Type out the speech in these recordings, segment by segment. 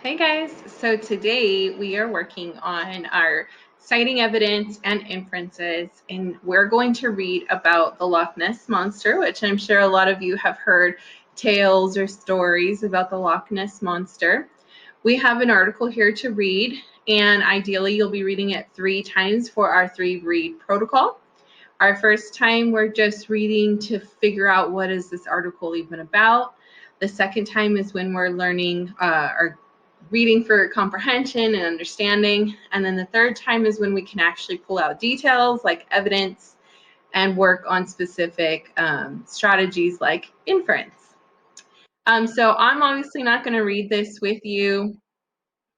Hey guys, so today we are working on our citing evidence and inferences, and we're going to read about the Loch Ness Monster, which I'm sure a lot of you have heard tales or stories about the Loch Ness Monster. We have an article here to read, and ideally you'll be reading it 3 times for our 3-read protocol. Our first time we're just reading to figure out what is this article even about. The second time is when we're learning or reading for comprehension and understanding. And then the third time is when we can actually pull out details like evidence and work on specific strategies like inference. So I'm obviously not going to read this with you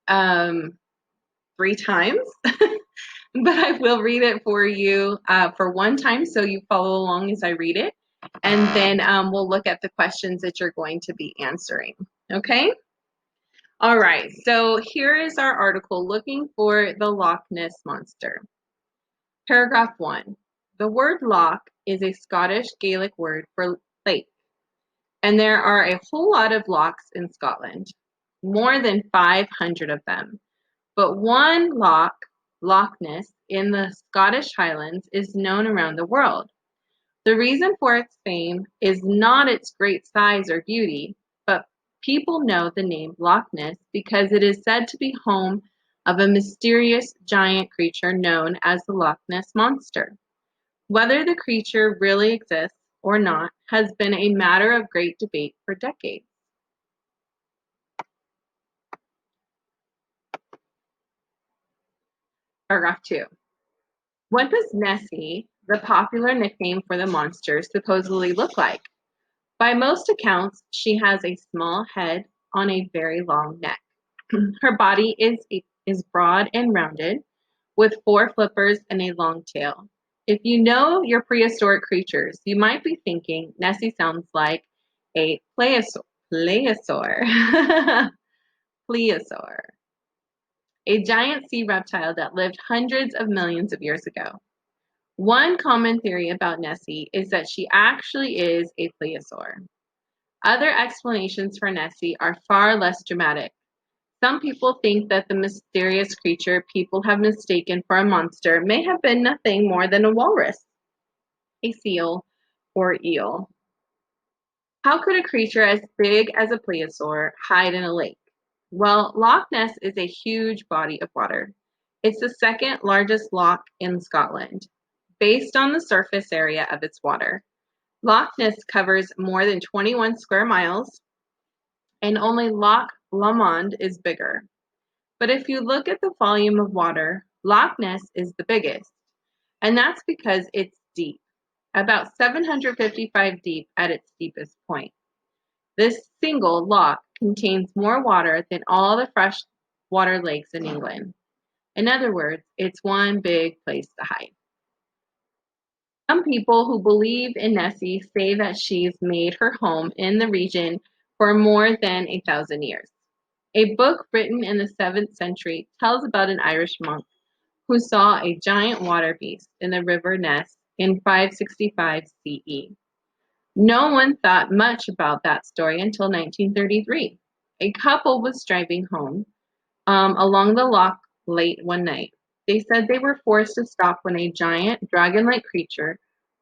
3 times, but I will read it for you for 1 time so you follow along as I read it. And then we'll look at the questions that you're going to be answering. Okay? All right, so here is our article looking for the Loch Ness Monster. Paragraph 1. The word loch is a Scottish Gaelic word for lake, and there are a whole lot of lochs in Scotland, more than 500 of them. But one loch, Loch Ness, in the Scottish Highlands is known around the world. The reason for its fame is not its great size or beauty, but people know the name Loch Ness because it is said to be home of a mysterious giant creature known as the Loch Ness Monster. Whether the creature really exists or not has been a matter of great debate for decades. Paragraph 2. What does Nessie, the popular nickname for the monster, supposedly look like? By most accounts, she has a small head on a very long neck. Her body is broad and rounded, with 4 flippers and a long tail. If you know your prehistoric creatures, you might be thinking Nessie sounds like a plesiosaur, plesiosaur, a giant sea reptile that lived hundreds of millions of years ago. One common theory about Nessie is that she actually is a plesiosaur. Other explanations for Nessie are far less dramatic. Some people think that the mysterious creature people have mistaken for a monster may have been nothing more than a walrus, a seal, or eel. How could a creature as big as a plesiosaur hide in a lake? Well, Loch Ness is a huge body of water. It's the second largest loch in Scotland, based on the surface area of its water. Loch Ness covers more than 21 square miles, and only Loch Lomond is bigger. But if you look at the volume of water, Loch Ness is the biggest, and that's because it's deep, about 755 deep at its deepest point. This single loch contains more water than all the freshwater lakes in England. In other words, it's one big place to hide. Some people who believe in Nessie say that she's made her home in the region for more than 1,000 years. A book written in the 7th century tells about an Irish monk who saw a giant water beast in the river Ness in 565 CE. No one thought much about that story until 1933. A couple was driving home along the loch late one night. They said they were forced to stop when a giant dragon-like creature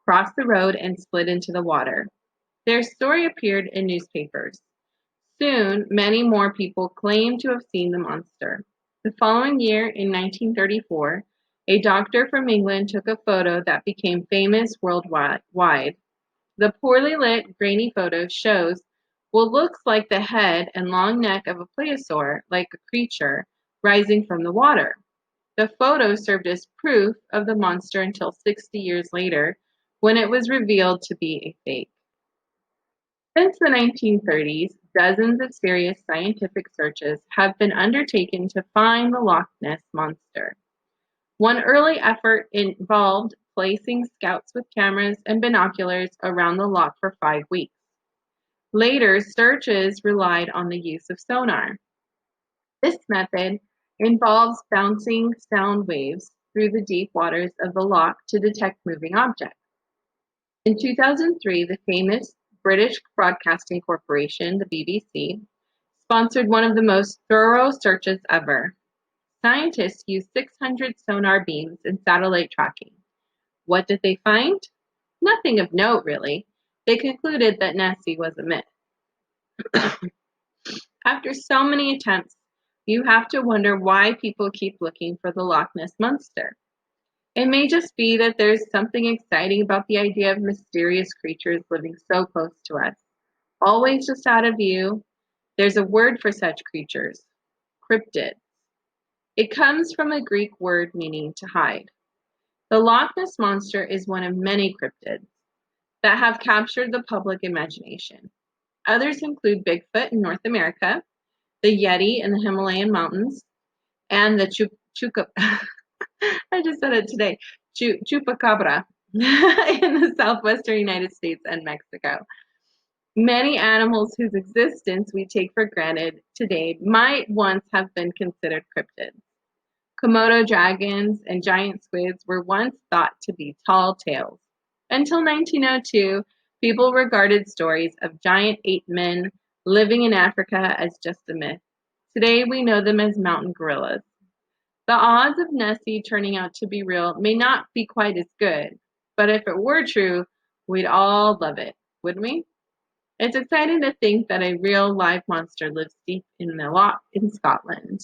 crossed the road and slid into the water. Their story appeared in newspapers. Soon, many more people claimed to have seen the monster. The following year, in 1934, a doctor from England took a photo that became famous worldwide. The poorly lit, grainy photo shows what looks like the head and long neck of a plesiosaur, like a creature, rising from the water. The photo served as proof of the monster until 60 years later, when it was revealed to be a fake. Since the 1930s, dozens of serious scientific searches have been undertaken to find the Loch Ness Monster. One early effort involved placing scouts with cameras and binoculars around the loch for 5 weeks. Later, searches relied on the use of sonar. This method involves bouncing sound waves through the deep waters of the loch to detect moving objects. In 2003, the famous British Broadcasting Corporation, the BBC, sponsored one of the most thorough searches ever. Scientists used 600 sonar beams and satellite tracking. What did they find? Nothing of note, really. They concluded that Nessie was a myth. After so many attempts, you have to wonder why people keep looking for the Loch Ness Monster. It may just be that there's something exciting about the idea of mysterious creatures living so close to us, always just out of view. There's a word for such creatures, cryptids. It comes from a Greek word meaning to hide. The Loch Ness Monster is one of many cryptids that have captured the public imagination. Others include Bigfoot in North America, the Yeti in the Himalayan mountains, and the I just said it today, Chupacabra in the southwestern United States and Mexico. Many animals whose existence we take for granted today might once have been considered cryptids. Komodo dragons and giant squids were once thought to be tall tales. Until 1902, people regarded stories of giant ape men living in Africa as just a myth. Today, we know them as mountain gorillas. The odds of Nessie turning out to be real may not be quite as good, but if it were true, we'd all love it, wouldn't we? It's exciting to think that a real live monster lives deep in the loch in Scotland.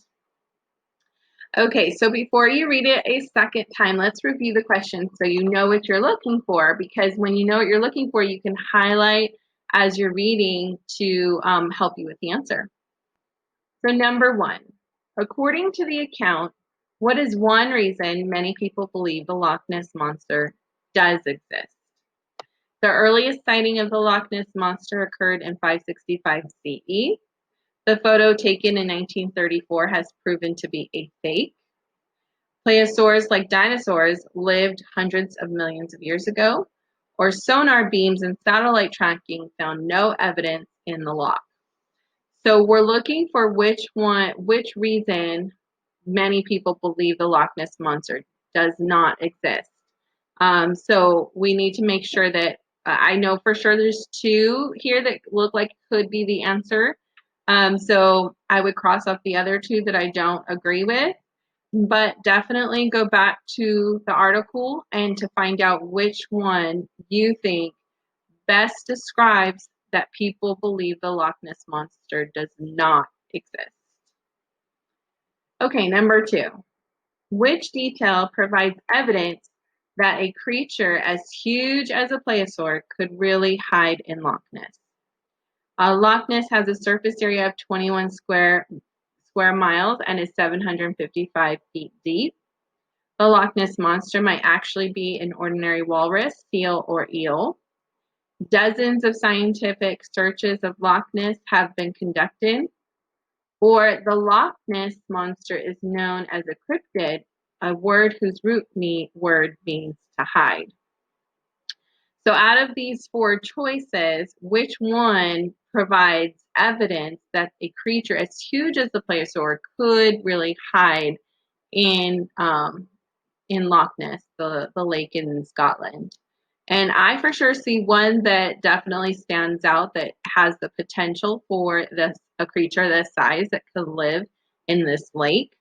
Okay, so before you read it a second time, let's review the questions so you know what you're looking for, because when you know what you're looking for, you can highlight as you're reading to help you with the answer. So number one, according to the account, what is one reason many people believe the Loch Ness Monster does exist? The earliest sighting of the Loch Ness Monster occurred in 565 CE. The photo taken in 1934 has proven to be a fake. Plesiosaurs, like dinosaurs, lived hundreds of millions of years ago, or sonar beams and satellite tracking found no evidence in the loch. So we're looking for which reason many people believe the Loch Ness Monster does not exist. So we need to make sure that I know for sure there's two here that look like could be the answer. So I would cross off the other two that I don't agree with, but definitely go back to the article and to find out which one you think best describes that people believe the Loch Ness Monster does not exist. Okay, number two. Which detail provides evidence that a creature as huge as a plesiosaur could really hide in Loch Ness? Loch Ness has a surface area of 21 square miles and is 755 feet deep. The Loch Ness Monster might actually be an ordinary walrus, seal, or eel. Dozens of scientific searches of Loch Ness have been conducted, or the Loch Ness Monster is known as a cryptid, a word whose word means to hide. So out of these four choices, which one provides evidence that a creature as huge as the plesiosaur could really hide in Loch Ness, the lake in Scotland? And I for sure see one that definitely stands out that has the potential for a creature this size that could live in this lake.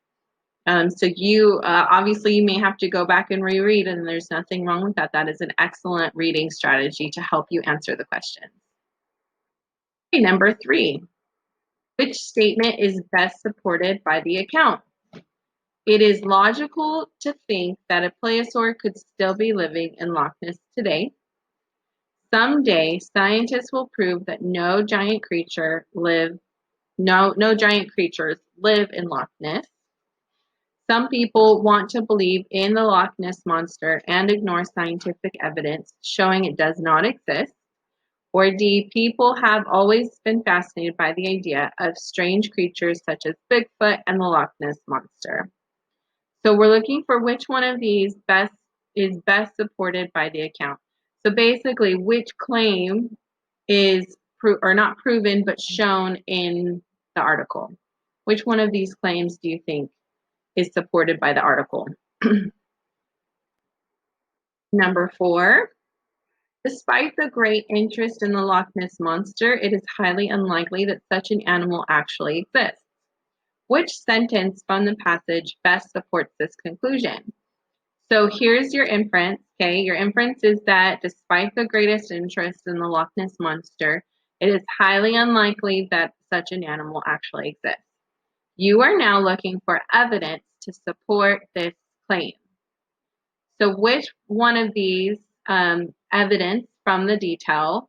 So you obviously you may have to go back and reread, and there's nothing wrong with that. That is an excellent reading strategy to help you answer the question. Okay, number three, which statement is best supported by the account? It is logical to think that a plesiosaur could still be living in Loch Ness today. Someday, scientists will prove that no giant creatures live in Loch Ness. Some people want to believe in the Loch Ness Monster and ignore scientific evidence showing it does not exist. Or D, people have always been fascinated by the idea of strange creatures such as Bigfoot and the Loch Ness Monster. So we're looking for which one of these is best supported by the account. So basically, which claim is not proven but shown in the article? Which one of these claims do you think is supported by the article? Number four, Despite the great interest in the Loch Ness Monster, it is highly unlikely that such an animal actually exists. Which sentence from the passage best supports this conclusion? So here's your inference, okay? Your inference is that despite the greatest interest in the Loch Ness Monster, it is highly unlikely that such an animal actually exists. You are now looking for evidence to support this claim. So which one of these evidence from the detail,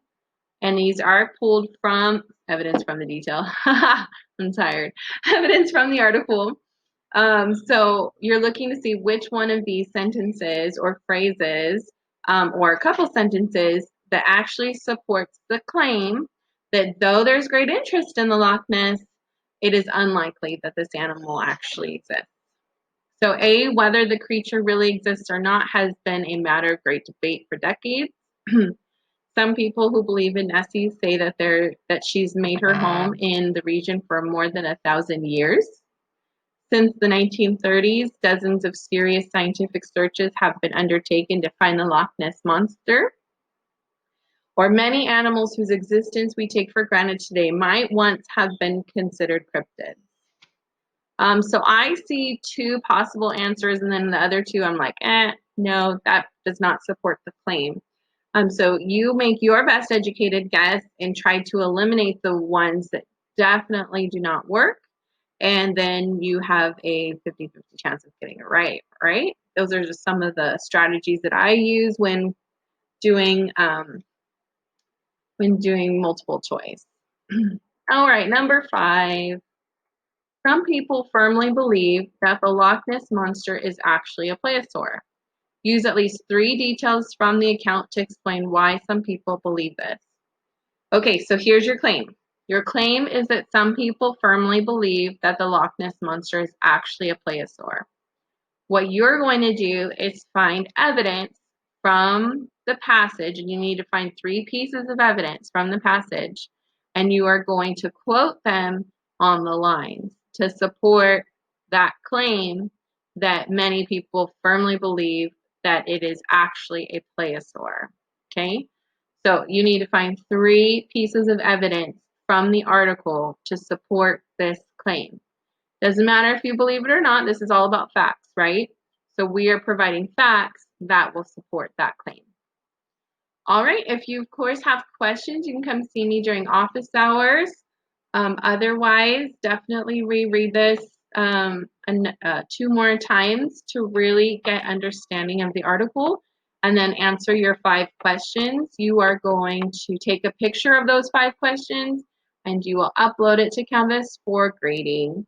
and these are pulled from evidence from the detail. I'm tired. Evidence from the article. So you're looking to see which one of these sentences or phrases or a couple sentences that actually supports the claim that though there's great interest in the Loch Ness, it is unlikely that this animal actually exists. So A, whether the creature really exists or not has been a matter of great debate for decades. Some people who believe in Nessie say that she's made her home in the region for more than 1,000 years. Since the 1930s, dozens of serious scientific searches have been undertaken to find the Loch Ness Monster, or many animals whose existence we take for granted today might once have been considered cryptids. So I see two possible answers, and then the other two I'm like, no, that does not support the claim. So you make your best educated guess and try to eliminate the ones that definitely do not work. And then you have a 50-50 chance of getting it right, right? Those are just some of the strategies that I use when doing multiple choice. All right, number 5. Some people firmly believe that the Loch Ness Monster is actually a plesiosaur. Use at least 3 details from the account to explain why some people believe this. Okay, so here's your claim. Your claim is that some people firmly believe that the Loch Ness Monster is actually a plesiosaur. What you're going to do is find evidence from the passage, and you need to find 3 pieces of evidence from the passage, and you are going to quote them on the lines to support that claim that many people firmly believe that it is actually a plesiosaur. Okay? So you need to find 3 pieces of evidence from the article to support this claim. Doesn't matter if you believe it or not, this is all about facts, right? So we are providing facts that will support that claim. All right, if you, of course, have questions, you can come see me during office hours. Otherwise, definitely reread this 2 more times to really get understanding of the article and then answer your 5 questions. You are going to take a picture of those 5 questions and you will upload it to Canvas for grading.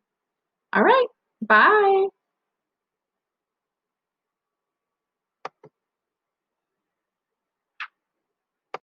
All right, bye.